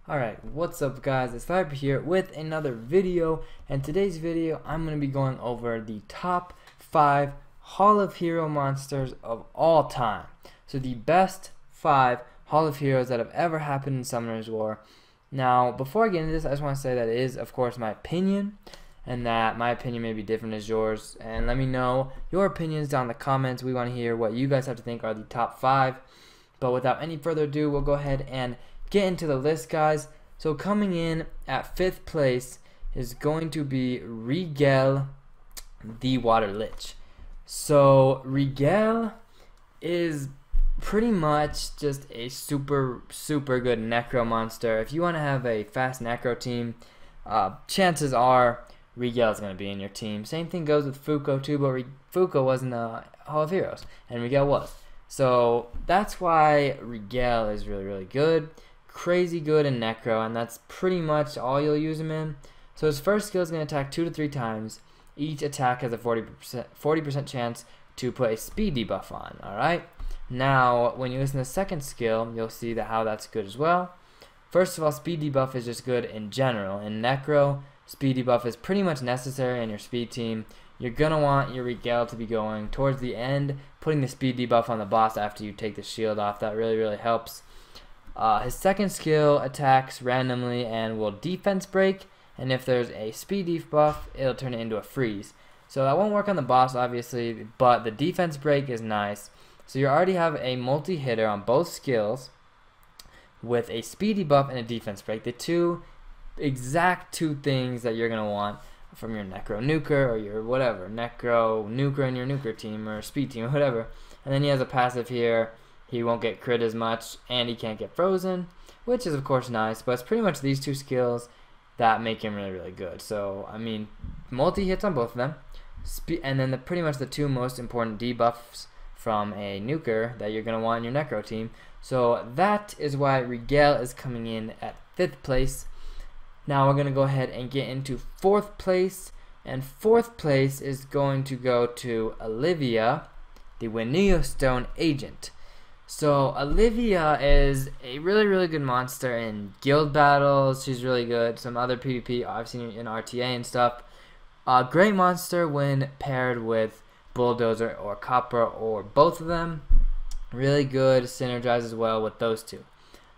Alright, what's up guys, it's Viper here with another video, and today's video I'm going to be going over the top 5 Hall of Hero monsters of all time. So the best 5 Hall of Heroes that have ever happened in Summoner's War. Now, before I get into this, I just want to say that it is, of course, my opinion, and that my opinion may be different as yours, and let me know your opinions down in the comments. We want to hear what you guys have to think are the top 5, but without any further ado, we'll go ahead and get into the list, guys. So coming in at 5th place is going to be Rigel the Water Lich. So Rigel is pretty much just a super good necro monster. If you want to have a fast necro team, chances are Rigel is going to be in your team. Same thing goes with Fuko too, but Fuko wasn't a Hall of Heroes and Rigel was. So that's why Rigel is really good. Crazy good in necro, and that's pretty much all you'll use him in. So his first skill is going to attack 2 to 3 times. Each attack has a 40% chance to put a speed debuff on. Alright, now when you listen to the second skill, you'll see that how that's good as well. First of all, speed debuff is just good in general. In necro, speed debuff is pretty much necessary in your speed team. You're going to want your Rigel to be going towards the end, putting the speed debuff on the boss after you take the shield off. That really helps. His second skill attacks randomly and will defense break, and if there's a speed debuff, it'll turn it into a freeze. So that won't work on the boss, obviously, but the defense break is nice. So you already have a multi-hitter on both skills with a speed debuff and a defense break. The exact two things that you're going to want from your Necro Nuker or your whatever, Necro Nuker in your Nuker team or speed team or whatever. And then he has a passive here. He won't get crit as much, and he can't get frozen, which is of course nice, but it's pretty much these two skills that make him really good. So, I mean, multi-hits on both of them, and then pretty much the two most important debuffs from a nuker that you're going to want in your Necro team. So that is why Rigel is coming in at 5th place. Now we're going to go ahead and get into 4th place, and 4th place is going to go to Olivia, the Wineo Stone Agent. So Olivia is a really good monster in guild battles. She's really good. Some other PvP, I've seen her in RTA and stuff. Great monster when paired with Bulldozer or Copper or both of them. Really good, synergizes well with those two.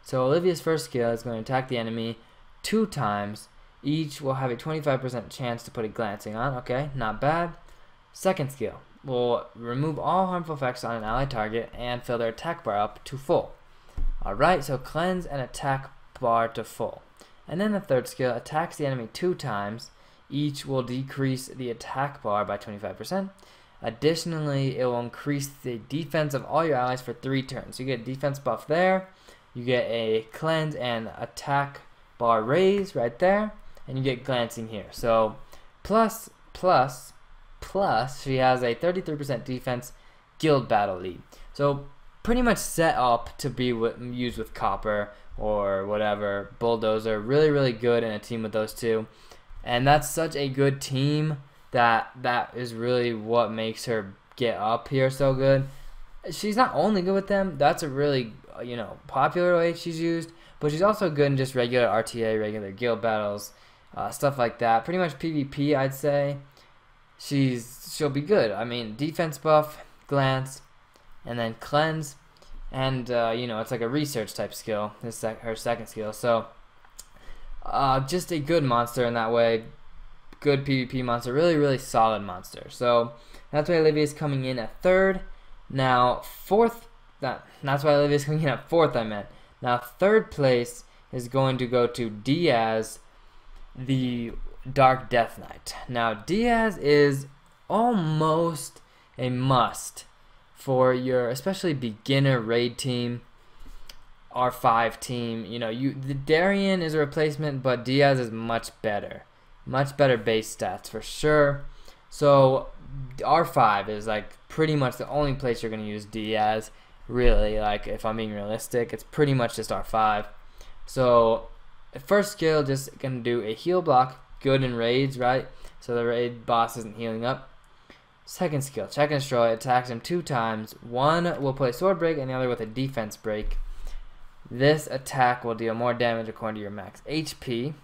So Olivia's first skill is going to attack the enemy 2 times. Each will have a 25% chance to put a glancing on. Okay, not bad. Second skill will remove all harmful effects on an allied target and fill their attack bar up to full. Alright, so cleanse and attack bar to full. And then the third skill attacks the enemy 2 times. Each will decrease the attack bar by 25%. Additionally, it will increase the defense of all your allies for 3 turns. You get defense buff there, you get a cleanse and attack bar raise right there, and you get glancing here. So plus she has a 33% defense guild battle lead. So pretty much set up to be used with Copper or whatever, Bulldozer. Really good in a team with those two. And that's such a good team that is really what makes her get up here so good. She's not only good with them, that's a really popular way she's used, but she's also good in just regular RTA, regular guild battles, stuff like that. Pretty much PvP, I'd say. She'll be good. I mean, defense buff, glance, and then cleanse, and it's like a research type skill. This is her second skill. So just a good monster in that way. Good PvP monster, really solid monster. So that's why Olivia is coming in at 3rd. Now 4th. That's why Olivia is coming in at 4th. I meant. Now 3rd place is going to go to Diaz, the Dark Death Knight. Now Diaz is almost a must for your especially beginner raid team, R5 team. The Darien is a replacement, but Diaz is much better base stats for sure. So R5 is like pretty much the only place you're going to use Diaz, really. Like, if I'm being realistic, it's pretty much just R5. So first skill, just gonna do a heal block, good in raids, right? So the raid boss isn't healing up. Second skill, check and destroy, attacks him 2 times. One will put a sword break and the other with a defense break. This attack will deal more damage according to your max HP.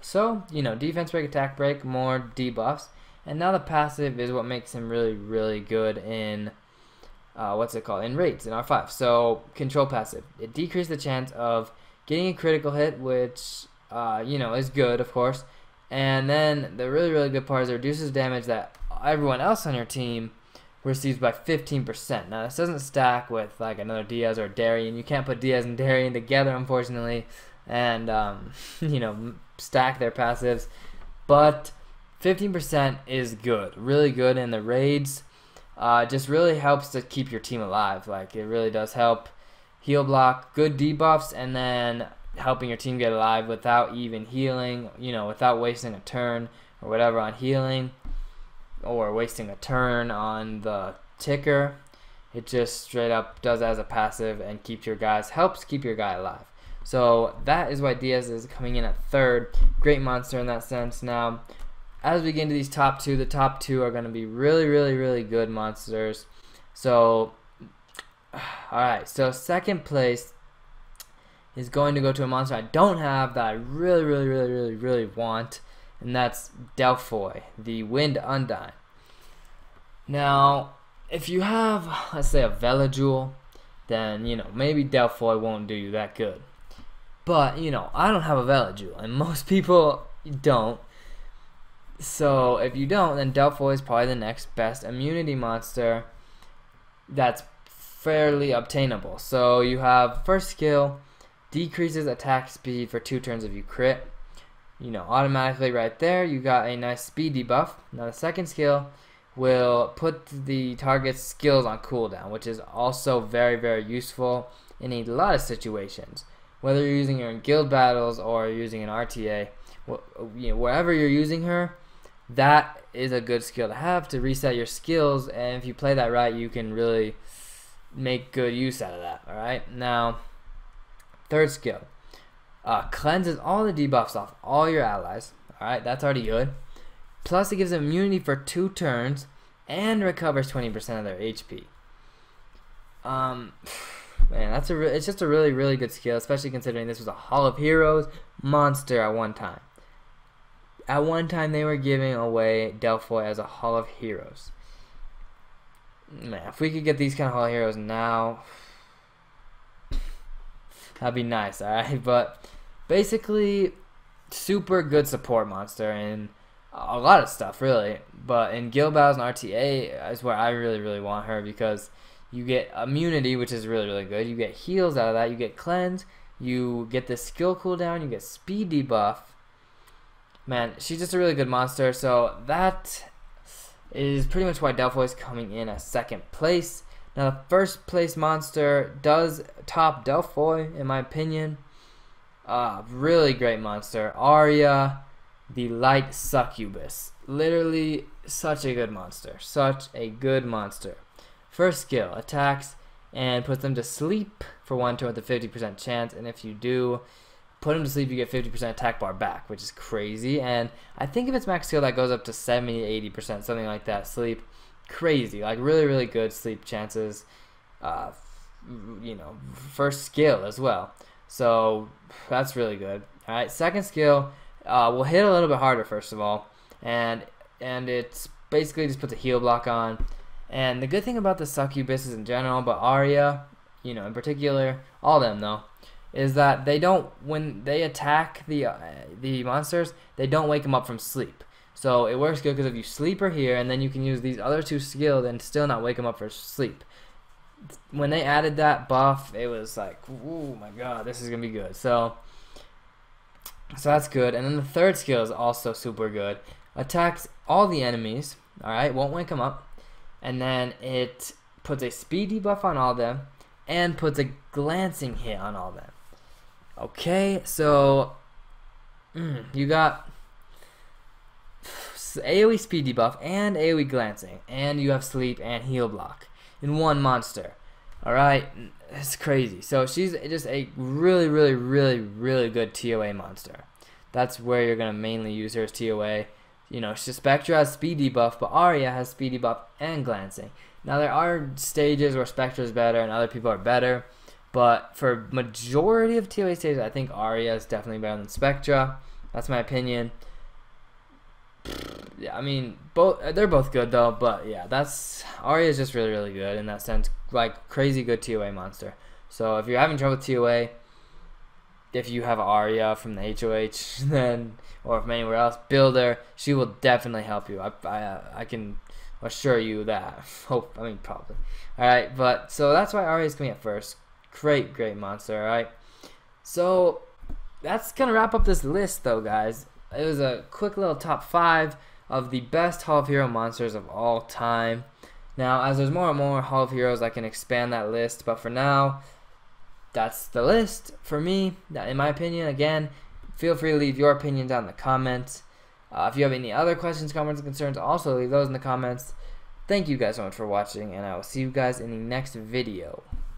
So, you know, defense break, attack break, more debuffs. And now the passive is what makes him really, really good in, what's it called? In raids, in R5. So, control passive. It decreases the chance of getting a critical hit, which, you know, is good, of course. And then the really, really good part is it reduces damage that everyone else on your team receives by 15%. Now, this doesn't stack with, like, another Diaz or Darien. You can't put Diaz and Darien together, unfortunately, and, you know, stack their passives. But 15% is good, really good in the raids. Just really helps to keep your team alive. Like, it really does help. Heal block, good debuffs, and then helping your team get alive without even healing, you know, without wasting a turn or whatever on healing, or wasting a turn on the ticker. It just straight up does as a passive and keeps your guys, helps keep your guy alive. So that is why Diaz is coming in at third. Great monster in that sense. Now, as we get into these top two, the top two are going to be really, really, really good monsters. So, alright, so second place is going to go to a monster I don't have that I really, really, really, really, really want, and that's Delphi, the Wind Undyne. Now, if you have, let's say, a Velajewel, then, you know, maybe Delphi won't do you that good. But, you know, I don't have a Velajewel, and most people don't. So, if you don't, then Delphi is probably the next best immunity monster that's fairly obtainable. So, you have first skill, decreases attack speed for 2 turns if you crit. You know, automatically right there, you got a nice speed debuff. Now, the second skill will put the target's skills on cooldown, which is also very, very useful in a lot of situations. Whether you're using her in guild battles or you're using an RTA, you know, wherever you're using her, that is a good skill to have to reset your skills, and if you play that right, you can really make good use out of that. Alright, now, third skill. Cleanses all the debuffs off all your allies. Alright, that's already good. Plus, it gives them immunity for 2 turns and recovers 20% of their HP. Man, it's just a really, really good skill, especially considering this was a Hall of Heroes monster at one time. At one time, they were giving away Delphi as a Hall of Heroes. Man, if we could get these kind of Hall of Heroes now, that'd be nice, alright? But basically, super good support monster in a lot of stuff, really. But in guild battles and RTA is where I really, really want her, because you get immunity, which is really, really good. You get heals out of that. You get cleanse. You get the skill cooldown. You get speed debuff. Man, she's just a really good monster. So that is pretty much why Delphi is coming in at second place. Now, the first place monster does top Delphi, in my opinion. Really great monster. Arya, the Light Succubus. Literally such a good monster. Such a good monster. First skill, attacks and puts them to sleep for 1 turn with a 50% chance. And if you do put them to sleep, you get 50% attack bar back, which is crazy. And I think if it's max skill, that goes up to 70-80%, something like that. Sleep, crazy. Like, really, really good sleep chances. You know, first skill as well. So that's really good. All right, second skill will hit a little bit harder, first of all, and it's basically just puts a heal block on. And the good thing about the succubuses in general, but Arya, you know, in particular, all of them though, is that they don't, when they attack the monsters, they don't wake them up from sleep. So it works good because if you sleep her here, and then you can use these other 2 skills and still not wake them up for sleep. When they added that buff, it was like, oh my god, this is gonna be good. So that's good. And then the third skill is also super good. Attacks all the enemies. All right, won't wake them up. And then it puts a speed debuff on all of them and puts a glancing hit on all of them. Okay, so you got AoE speed debuff and AoE glancing, and you have sleep and heal block in one monster. Alright, it's crazy. So she's just a really, really, really, really good TOA monster. That's where you're going to mainly use her as TOA. You know, Spectra has speed debuff, but Arya has speed debuff and glancing. Now, there are stages where Spectra is better and other people are better, But for majority of TOA stages, I think Arya is definitely better than Spectra. That's my opinion. Yeah, I mean, they're both good though, but yeah, Arya is just really, really good in that sense. Like, crazy good TOA monster. So if you're having trouble with TOA, if you have Arya from the HoH, then, or from anywhere else, build her. She will definitely help you. I can assure you that. Probably. Alright, but so that's why Arya is coming at first. Great monster, alright? So that's gonna wrap up this list though, guys. It was a quick little top 5 of the best Hall of Hero monsters of all time. Now, as there's more and more Hall of Heroes, I can expand that list, but for now, that's the list for me. In my opinion, again, feel free to leave your opinion down in the comments. If you have any other questions, comments, and concerns, also leave those in the comments. Thank you guys so much for watching, and I will see you guys in the next video.